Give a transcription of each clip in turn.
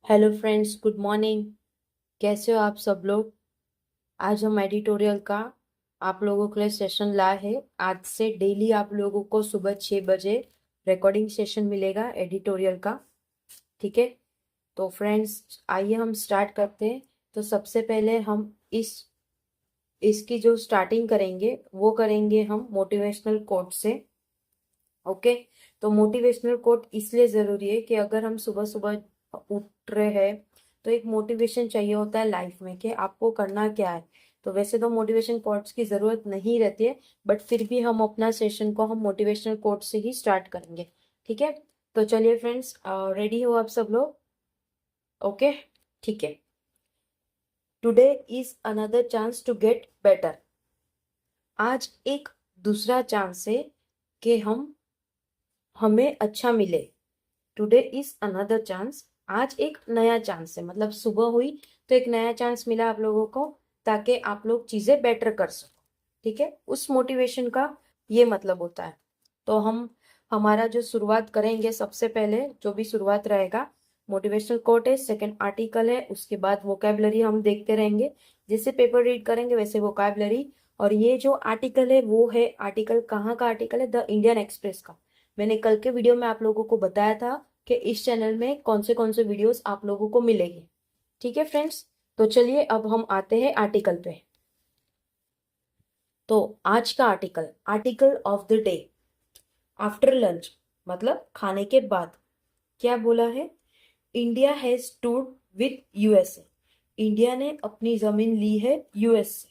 Hello friends, good morning. कैसे हो आप सब लोग। आज हम एडिटोरियल का आप लोगों के लिए सेशन लाए हैं। आज से डेली आप लोगों को सुबह 6 बजे रिकॉर्डिंग सेशन मिलेगा एडिटोरियल का। ठीक है, तो फ्रेंड्स आइए हम स्टार्ट करते हैं। तो सबसे पहले हम इसकी जो स्टार्टिंग करेंगे वो करेंगे हम मोटिवेशनल कोट से। ओके, तो मोटिवेशनल कोट इसलिए ज़रूरी है कि अगर हम सुबह सुबह उठ रहे हैं तो एक मोटिवेशन चाहिए होता है लाइफ में कि आपको करना क्या है। तो वैसे तो मोटिवेशन कोट्स की ज़रूरत नहीं रहती है, बट फिर भी हम अपना सेशन को हम मोटिवेशनल कोट से ही स्टार्ट करेंगे। ठीक है, तो चलिए फ्रेंड्स, रेडी हो आप सब लोग। ओके, ठीक है। Today is another chance to get better. आज एक दूसरा चांस है कि हमें अच्छा मिले। टुडे इज अनदर चांस, आज एक नया चांस है, मतलब सुबह हुई तो एक नया चांस मिला आप लोगों को ताकि आप लोग चीजें बेटर कर सको। ठीक है, उस मोटिवेशन का ये मतलब होता है। तो हम हमारा जो शुरुआत करेंगे, सबसे पहले जो भी शुरुआत रहेगा मोटिवेशनल कोट है, सेकंड आर्टिकल है, उसके बाद वोकैबुलरी हम देखते रहेंगे। जैसे पेपर रीड करेंगे वैसे वोकैबुलरी। और ये जो आर्टिकल है वो है, आर्टिकल कहाँ का आर्टिकल है, द इंडियन एक्सप्रेस का। मैंने कल के वीडियो में आप लोगों को बताया था कि इस चैनल में कौन से वीडियोस आप लोगों को मिलेंगे। ठीक है फ्रेंड्स, तो चलिए अब हम आते हैं आर्टिकल पे। तो आज का article, article of the day, after lunch मतलब खाने के बाद। क्या बोला है? India has stood with USA. India ने अपनी जमीन ली है यूएस से।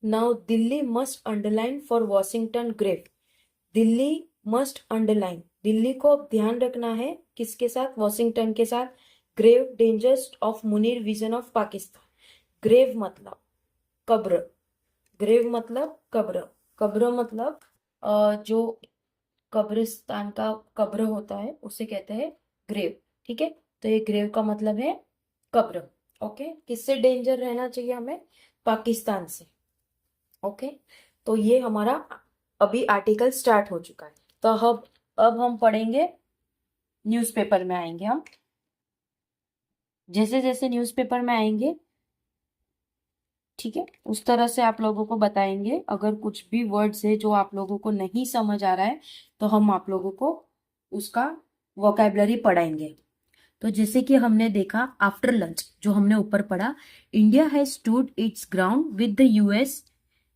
Now Delhi must underline for Washington grave. Delhi must underline, Delhi को अब ध्यान रखना है किसके साथ? वॉशिंगटन के साथ। Grave dangers of Munir vision of Pakistan. Grave मतलब कब्र, ग्रेव मतलब कब्र, कब्र मतलब जो कब्रिस्तान का कब्र होता है उसे कहते हैं ग्रेव। ठीक है, तो ये ग्रेव का मतलब है कब्र। ओके, किससे डेंजर रहना चाहिए हमें? पाकिस्तान से। ओके, तो ये हमारा अभी आर्टिकल स्टार्ट हो चुका है। तो अब हम पढ़ेंगे, न्यूज़पेपर में आएंगे हम। जैसे जैसे न्यूज़पेपर में आएंगे, ठीक है, उस तरह से आप लोगों को बताएंगे। अगर कुछ भी वर्ड्स है जो आप लोगों को नहीं समझ आ रहा है तो हम आप लोगों को उसका वोकैबुलरी पढ़ाएंगे। तो जैसे कि हमने देखा आफ्टर लंच, जो हमने ऊपर पढ़ा, India has stood it's ground with the US.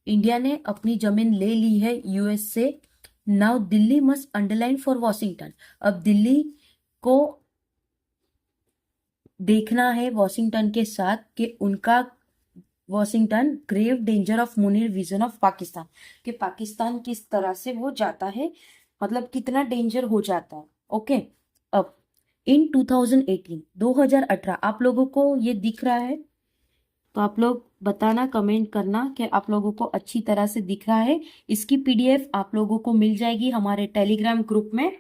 India ने अपनी जमीन ले ली है यूएस से। Now Delhi must underline for Washington. अब दिल्ली को देखना है वॉशिंगटन के साथ कि उनका Washington grave danger of Munir vision of Pakistan, कि पाकिस्तान किस तरह से वो जाता है, मतलब कितना डेंजर हो जाता है। ओके, अब इन 2018, 2018 आप लोगों को ये दिख रहा है तो आप लोग बताना, कमेंट करना कि आप लोगों को अच्छी तरह से दिख रहा है। इसकी पीडीएफ आप लोगों को मिल जाएगी हमारे टेलीग्राम ग्रुप में।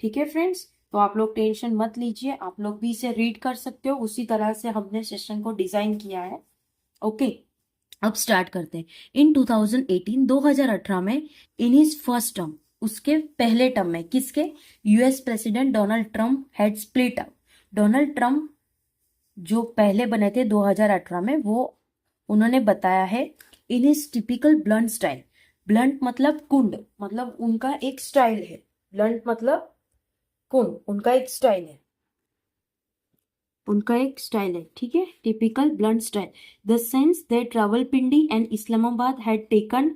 ठीक है फ्रेंड्स, तो आप लोग टेंशन मत लीजिए, आप लोग भी इसे रीड कर सकते हो, उसी तरह से हमने सेशन को डिजाइन किया है। ओके, अब स्टार्ट करते हैं। इन 2018, 2018 में, इन हिज फर्स्ट टर्म, उसके पहले टर्म में, किसके? US president Donald Trump had split up. Donald Trump जो पहले बने थे 2018 में, वो उन्होंने बताया है in his typical blunt style. Blunt मतलब कुंड, मतलब उनका एक स्टाइल है। ब्लंट मतलब कुंड, उनका एक स्टाइल है, उनका एक स्टाइल है। ठीक है, typical blunt style, the sense that Rawalpindi and Islamabad had taken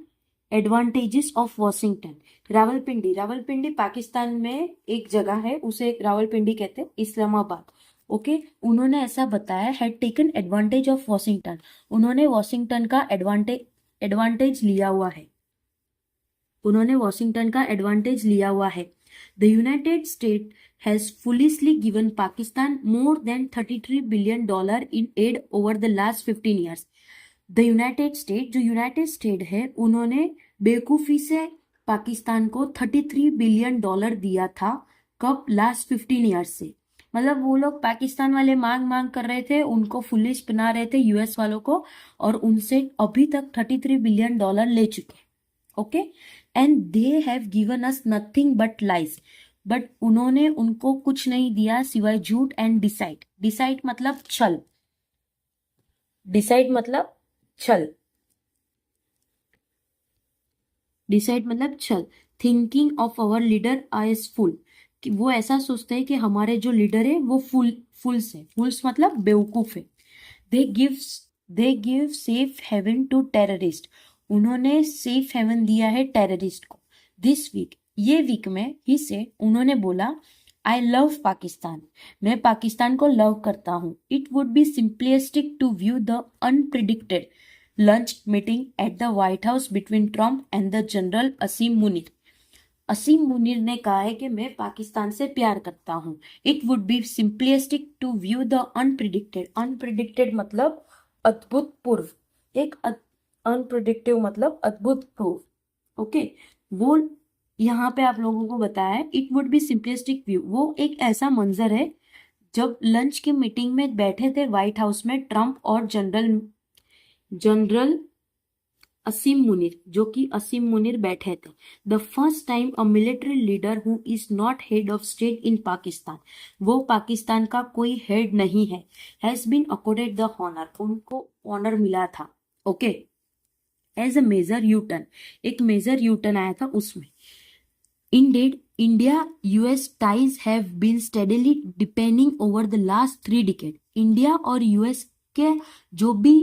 advantages of Washington. Rawalpindi, Rawalpindi Pakistan में एक जगह है, उसे रावलपिंडी कहते हैं, इस्लामाबाद। ओके, उन्होंने ऐसा बताया, had taken advantage of Washington, उन्होंने वॉशिंगटन का एडवांटेज लिया हुआ है, उन्होंने वॉशिंगटन का एडवांटेज लिया हुआ है। The United State has foolishly given Pakistan more than $33 billion in aid over the last 15 years. The United State, जो यूनाइटेड स्टेट है, उन्होंने बेवकूफ़ी से पाकिस्तान को $33 बिलियन दिया था। कब? लास्ट 15 ईयर्स से। मतलब वो लोग पाकिस्तान वाले मांग मांग कर रहे थे, उनको फुलिश बना रहे थे यूएस वालों को, और उनसे अभी तक $33 बिलियन ले चुके। Okay, and they have given us nothing but lies. But उन्होंने उनको कुछ नहीं दिया सिवाय झूठ एंड डिसाइड। डिसाइड मतलब छल, डिसाइड मतलब छल, डिसाइड मतलब छल। Thinking of our leader as fool, कि वो ऐसा सोचते हैं कि हमारे जो लीडर है वो फुल्स है। फुल्स मतलब बेवकूफ है। They give they give safe haven to terrorist, उन्होंने सेफ हेवन दिया है टेररिस्ट को। दिस वीक, ये वीक में ही से उन्होंने बोला आई लव पाकिस्तान, मैं पाकिस्तान को लव करता हूँ। It would be simplistic to view the unpredicted lunch meeting at the White House between Trump and the general Asim Munir. Asim Munir ने कहा है कि मैं पाकिस्तान से प्यार करता हूँ। It would be simplistic to view the unpredicted, unpredicted मतलब अद्भुत पूर्व, एक अनप्रिडिक्टिव मतलब अद्भुत पूर्व। ओके, वो यहाँ पे आप लोगों को बताया है it would be simplistic view, वो एक ऐसा मंजर है जब लंच की मीटिंग में बैठे थे व्हाइट हाउस में ट्रम्प और जनरल असीम मुनीर, जो कि असीम मुनीर बैठे थे। The first time a military leader who is not head of state in Pakistan, वो पाकिस्तान का कोई हेड नहीं है, has been accorded the honour, उनको ऑनर मिला था। Okay, as a major U turn, एक मेजर यू टर्न आया था उसमें। Indeed, India US ties have been steadily deepening over the last 3 decades. India और यूएस के जो भी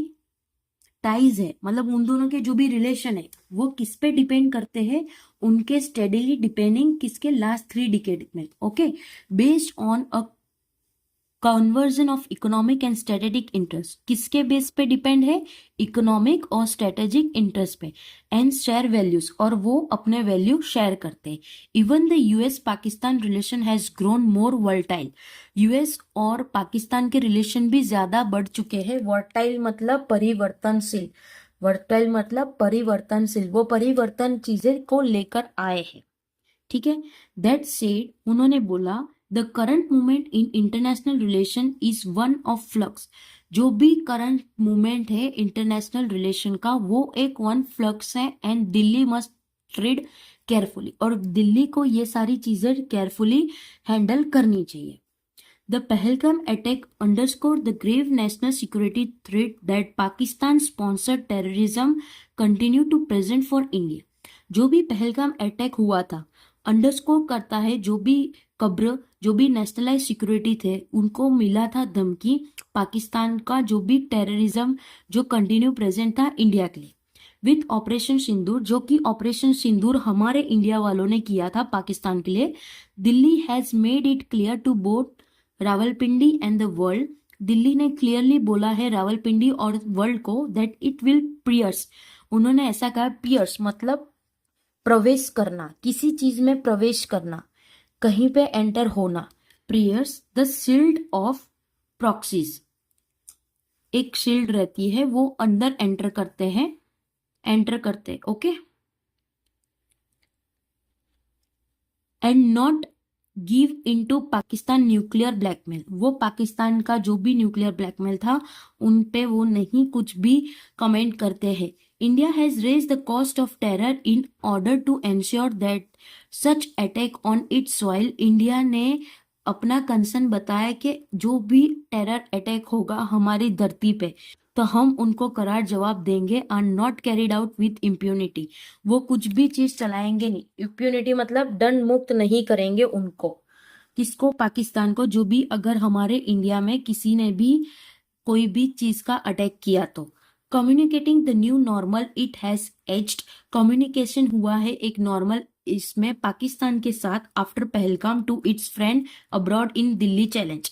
टाइज है, मतलब उन दोनों के जो भी रिलेशन है, वो किस पे डिपेंड करते हैं, उनके स्टेडीली डिपेंडिंग किसके लास्ट 3 डिकेड में। Okay, based on a convergence of economic and strategic interest, किसके बेस पे डिपेंड है, इकोनॉमिक और स्ट्रेटेजिक इंटरेस्ट पे, एंड शेयर वैल्यूज, और वो अपने वैल्यू शेयर करते हैं। Even the US Pakistan relation has grown more fertile, US और पाकिस्तान के रिलेशन भी ज्यादा बढ़ चुके हैं। वर्टाइल मतलब परिवर्तनशील, वर्टाइल मतलब परिवर्तनशील, वो परिवर्तन चीजें को लेकर आए हैं। ठीक है, दैट सेड, उन्होंने बोला the current movement in international relation is one of flux, जो भी करंट मूवमेंट है इंटरनेशनल रिलेशन का वो एक वन फ्लक्स है, and Delhi must trade carefully, और दिल्ली को ये सारी चीजें केयरफुली हैंडल करनी चाहिए। The Pahalgam attack underscore the grave national security threat that Pakistan sponsored terrorism continue to present for India, जो भी पहलगाम अटैक हुआ था अंडरस्कोर करता है जो भी कब्र, जो भी नेशनलाइज सिक्योरिटी थे, उनको मिला था धमकी पाकिस्तान का जो भी टेररिज्म जो कंटिन्यू प्रेजेंट था इंडिया के लिए। विथ ऑपरेशन सिंदूर, जो कि ऑपरेशन सिंदूर हमारे इंडिया वालों ने किया था पाकिस्तान के लिए, Delhi has made it clear to both Rawalpindi and the world, Delhi ने क्लियरली बोला है रावलपिंडी और वर्ल्ड को दैट इट विल पियर्स, उन्होंने ऐसा कहा, पियर्स मतलब प्रवेश करना, किसी चीज में प्रवेश करना, कहीं पे एंटर होना। Prius the shield of proxies, एक शील्ड रहती है वो अंदर एंटर करते हैं, एंटर करते, okay. And not give into Pakistan nuclear blackmail, वो पाकिस्तान का जो भी न्यूक्लियर ब्लैकमेल था उन पे वो नहीं कुछ भी कमेंट करते हैं। India has raise the cost of terror in order to ensure that such attack on its soil, India ने अपना कंसर्न बताया कि जो भी टेरर अटैक होगा हमारी धरती पे तो हम उनको करार जवाब देंगे, are not carried out with impunity, वो कुछ भी चीज चलाएंगे नहीं, इम्प्यूनिटी मतलब दंड मुक्त नहीं करेंगे उनको, किसको, पाकिस्तान को, जो भी अगर हमारे इंडिया में किसी ने भी कोई भी चीज का अटैक किया तो। Communicating the new normal it has aged, communication हुआ है एक नॉर्मल इसमें पाकिस्तान के साथ after Pahalgam to its friend abroad in Delhi challenge,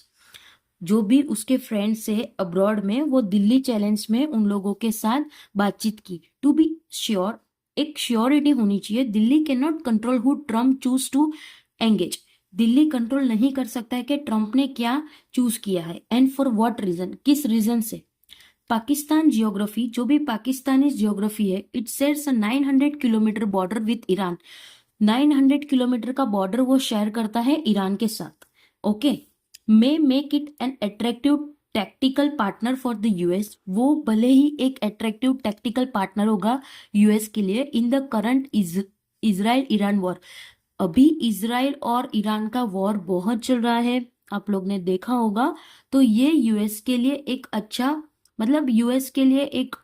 जो भी उसके फ्रेंड्स है अब्रॉड में वो दिल्ली चैलेंज में उन लोगों के साथ बातचीत की। टू बी श्योर, एक श्योरिटी होनी चाहिए, Delhi can not control who Trump choose to engage, Delhi control नहीं कर सकता है कि ट्रम्प ने क्या चूज किया है, एंड फॉर व्हाट रीजन, किस रीजन से। पाकिस्तान जियोग्राफी, जो भी पाकिस्तानी जियोग्राफी है, it shares a 900 kilometre border with Iran, 900 kilometre का बॉर्डर वो शेयर करता है ईरान के साथ। Okay, may make it an attractive tactical partner for the US, वो भले ही एक अट्रैक्टिव टैक्टिकल पार्टनर होगा यूएस के लिए in the current Israel Iran war, अभी इजराइल और ईरान का वॉर बहुत चल रहा है, आप लोग ने देखा होगा। तो ये यूएस के लिए एक अच्छा, मतलब यूएस के लिए एक,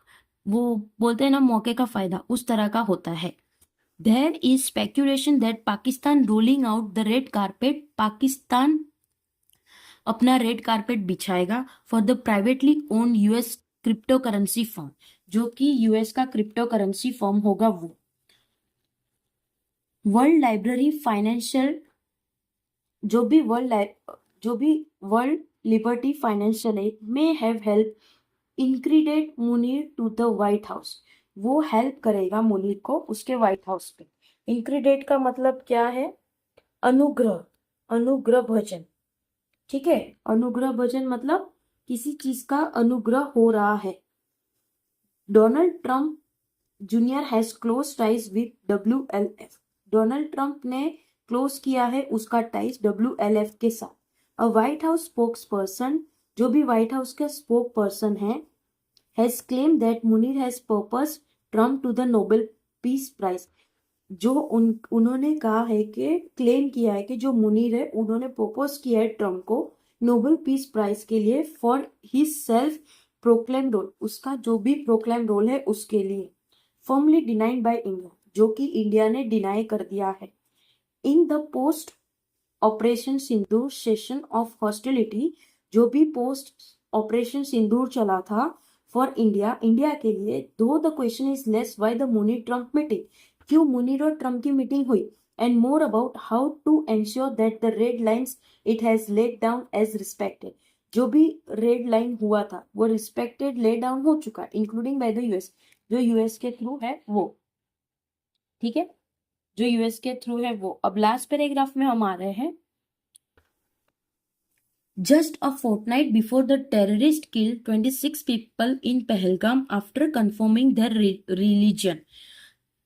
वो बोलते हैं ना, मौके का फायदा उस तरह का होता है। There is speculation that Pakistan rolling out the red carpet, Pakistan अपना रेड कारपेट बिछाएगा for the privately owned US crypto currency firm, जो कि यूएस का क्रिप्टो करेंसी फर्म होगा वो। वर्ल्ड लाइब्रेरी फाइनेंशियल, जो भी वर्ल्ड लिबर्टी फाइनेंशियल है, may have help ingratiate Munir to the White House, वो हेल्प करेगा मुनीर को उसके व्हाइट हाउस पे। इंक्रीडेट का मतलब क्या है? अनुग्रह, अनुग्रह भजन, ठीक है। अनुग्रह भजन मतलब किसी चीज का अनुग्रह हो रहा है। Donald Trump junior has close ties with WLF, Donald Trump ने क्लोज किया है उसका टाइज WLF के साथ। A White House spokesperson, जो भी व्हाइट हाउस का स्पोक पर्सन है, has claim that Munir has proposed Trump to the Nobel peace prize, जो उन्होंने कहा है कि क्लेम किया है कि जो मुनीर है उन्होंने प्रपोज किया है ट्रम्प को नोबेल पीस प्राइज के लिए for his self proclaim role, उसका जो भी प्रोक्लेम रोल है उसके लिए। फर्मली डिनाइड बाय इंडिया, जो कि इंडिया ने डिनाई कर दिया है। In the post operation Sindoor session of hostility, जो भी पोस्ट ऑपरेशन सिंदूर चला था फॉर इंडिया के लिए, though the question is less why the Munir Trump meeting, क्यों मुनीर और ट्रम्प की मीटिंग हुई, and more about how to ensure that the red lines it has laid down as respected, जो भी रेड लाइन हुआ था वो रिस्पेक्टेड ले डाउन हो चुका है, इंक्लूडिंग बाय द यूएस, जो यूएस के थ्रू है वो, ठीक है, जो यूएस के थ्रू है वो। अब लास्ट पैराग्राफ में हम आ रहे हैं। Just a fortnight before the terrorists killed 26 people in Pahalgam after confirming their religion,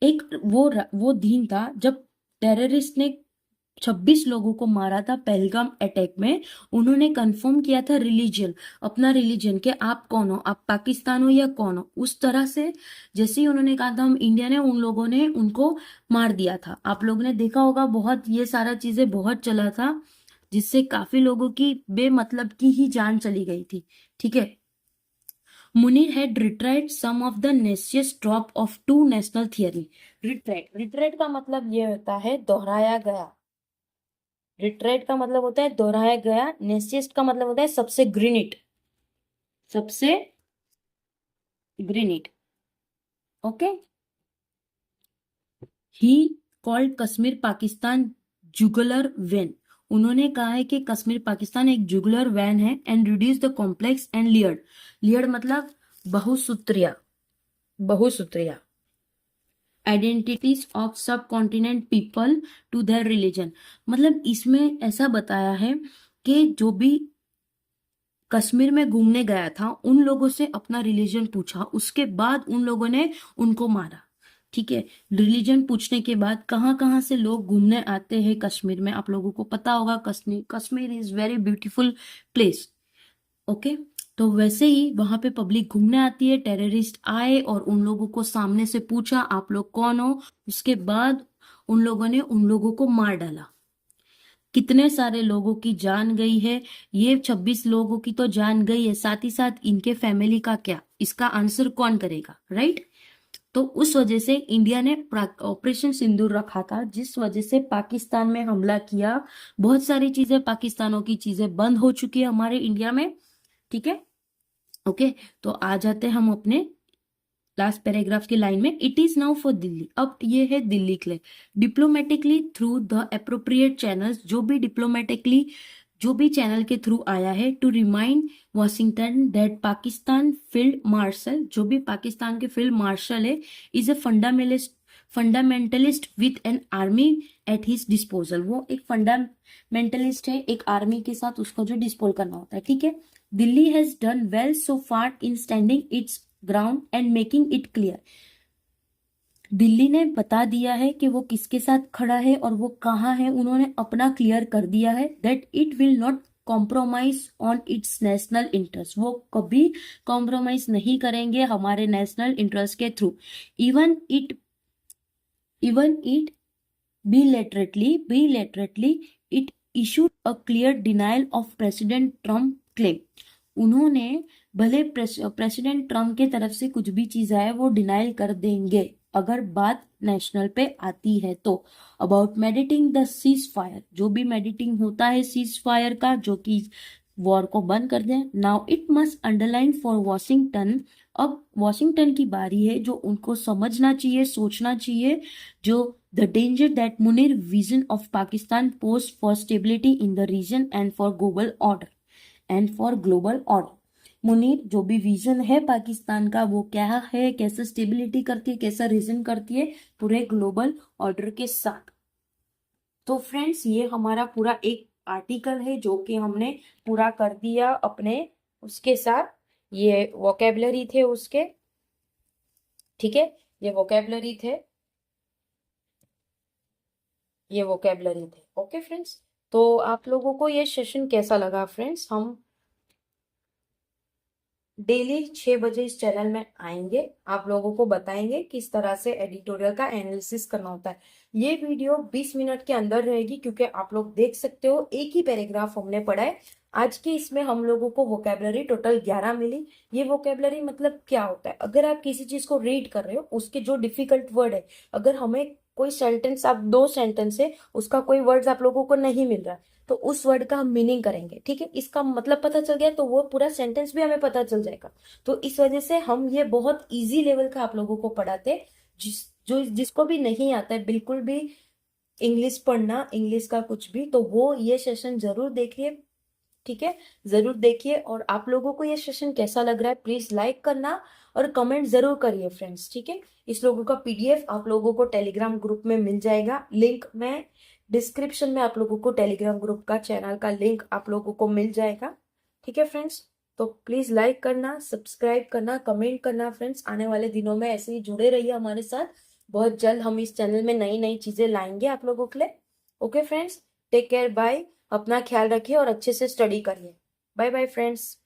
एक वो दिन था जब टेररिस्ट ने 26 लोगों को मारा था पहलगाम अटैक में। उन्होंने कंफर्म किया था रिलीजन, अपना रिलीजन, कि आप कौन हो, आप पाकिस्तान हो या कौन हो, उस तरह से। जैसे ही उन्होंने कहा था हम इंडिया ने, उन लोगों ने उनको मार दिया था। आप लोगों ने देखा होगा, बहुत ये सारा चीजें बहुत चला था, जिससे काफी लोगों की बेमतलब की ही जान चली गई थी, ठीक है। Munir had retried some of the नेसियस trope of two national theory. Retried का मतलब ये होता है दोहराया गया। रिट्राइड का मतलब होता है दोहराया गया। नेसियस्ट का मतलब होता है सबसे ग्रीनिट, सबसे ग्रीनिट, okay. He called Kashmir Pakistan jugular vein, उन्होंने कहा है कि कश्मीर पाकिस्तान एक जुगलर वैन है। And reduce the complex and layered, layered मतलब बहुसूत्रिया, बहुसूत्रिया identities of subcontinent people to their religion, मतलब इसमें ऐसा बताया है कि जो भी कश्मीर में घूमने गया था उन लोगों से अपना रिलीजन पूछा, उसके बाद उन लोगों ने उनको मारा, ठीक है। रिलीजन पूछने के बाद कहाँ कहाँ से लोग घूमने आते हैं कश्मीर में, आप लोगों को पता होगा, Kashmir is very beautiful place, okay. तो वैसे ही वहां पे पब्लिक घूमने आती है, टेररिस्ट आए और उन लोगों को सामने से पूछा आप लोग कौन हो, उसके बाद उन लोगों ने उन लोगों को मार डाला। कितने सारे लोगों की जान गई है, ये 26 लोगों की तो जान गई है, साथ ही साथ इनके फैमिली का क्या, इसका आंसर कौन करेगा, राइट। तो उस वजह से इंडिया ने ऑपरेशन सिंदूर रखा था, जिस वजह से पाकिस्तान में हमला किया। बहुत सारी चीजें, पाकिस्तानों की चीजें बंद हो चुकी है हमारे इंडिया में, ठीक है, ओके। तो आ जाते हैं हम अपने लास्ट पैराग्राफ की लाइन में। It is now for Delhi, अब ये है दिल्ली के लिए। Diplomatically through the appropriate channels, जो भी डिप्लोमेटिकली जो भी चैनल के थ्रू आया है, to remind Washington that Pakistan field marshal, जो भी पाकिस्तान के फील्ड मार्शल है, is a fundamentalist with an army at his disposal, वो एक फंडामेंटलिस्ट है, एक आर्मी के साथ उसको जो डिस्पोल करना होता है, ठीक है। Delhi has done well so far in standing it's ground and making it clear, Delhi ने बता दिया है कि वो किसके साथ खड़ा है और वो कहाँ है, उन्होंने अपना क्लियर कर दिया है that it will not compromise on it's national interest, वो कभी कॉम्प्रोमाइज नहीं करेंगे हमारे नेशनल इंटरेस्ट के through. Even it bilaterally it issued a clear denial of President Trump claim. उन्होंने भले प्रेसिडेंट ट्रम्प के तरफ से कुछ भी चीज आए वो डिनाइल कर देंगे अगर बात नेशनल पे आती है तो। About meat eating the cease fire, जो भी मेडिटिंग होता है सीज फायर का, जो कि वॉर को बंद कर दें। Now it must underline for Washington, अब वॉशिंगटन की बारी है जो उनको समझना चाहिए, सोचना चाहिए, जो the danger that Munir vision of Pakistan post for stability in the region and for global order. Munir जो भी विजन है पाकिस्तान का वो क्या है, कैसे स्टेबिलिटी करती है, कैसा रीजन करती है पूरे ग्लोबल ऑर्डर के साथ। तो फ्रेंड्स ये हमारा पूरा एक आर्टिकल है जो कि हमने पूरा कर दिया अपने उसके साथ। ये वोकेबलरी थे उसके, ठीक है, ये वोकेबलरी थे, ये वोकेबलरी थे। ओके फ्रेंड्स, तो आप लोगों को ये सेशन कैसा लगा फ्रेंड्स? हम डेली 6 बजे इस चैनल में आएंगे, आप लोगों को बताएंगे किस तरह से एडिटोरियल का एनालिसिस करना होता है। ये वीडियो 20 मिनट के अंदर रहेगी क्योंकि आप लोग देख सकते हो एक ही पैराग्राफ हमने पढ़ा है। आज के इसमें हम लोगों को वोकेबलरी टोटल 11 मिली। ये वोकेबलरी मतलब क्या होता है, अगर आप किसी चीज को रीड कर रहे हो उसके जो डिफिकल्ट वर्ड है, अगर हमें कोई सेंटेंस, आप 2 सेंटेंस है उसका कोई वर्ड्स आप लोगों को नहीं मिल रहा तो उस वर्ड का हम मीनिंग करेंगे, ठीक है, इसका मतलब पता चल गया तो वो पूरा सेंटेंस भी हमें पता चल जाएगा। तो इस वजह से हम ये बहुत इजी लेवल का आप लोगों को पढ़ाते, जिसको भी नहीं आता है बिल्कुल भी इंग्लिश पढ़ना, इंग्लिश का कुछ भी, तो वो ये सेशन जरूर देखिए, ठीक है, जरूर देखिए। और आप लोगों को ये सेशन कैसा लग रहा है प्लीज लाइक करना और कमेंट जरूर करिए फ्रेंड्स, ठीक है। इस लोगों का पीडीएफ आप लोगों को टेलीग्राम ग्रुप में मिल जाएगा, लिंक में डिस्क्रिप्शन में आप लोगों को टेलीग्राम ग्रुप का चैनल का लिंक आप लोगों को मिल जाएगा, ठीक है फ्रेंड्स। तो प्लीज लाइक करना, सब्सक्राइब करना, कमेंट करना फ्रेंड्स। आने वाले दिनों में ऐसे ही जुड़े रहिए हमारे साथ, बहुत जल्द हम इस चैनल में नई नई चीजें लाएंगे आप लोगों के लिए। Okay friends, take care, bye, अपना ख्याल रखिए और अच्छे से स्टडी करिए। Bye bye friends.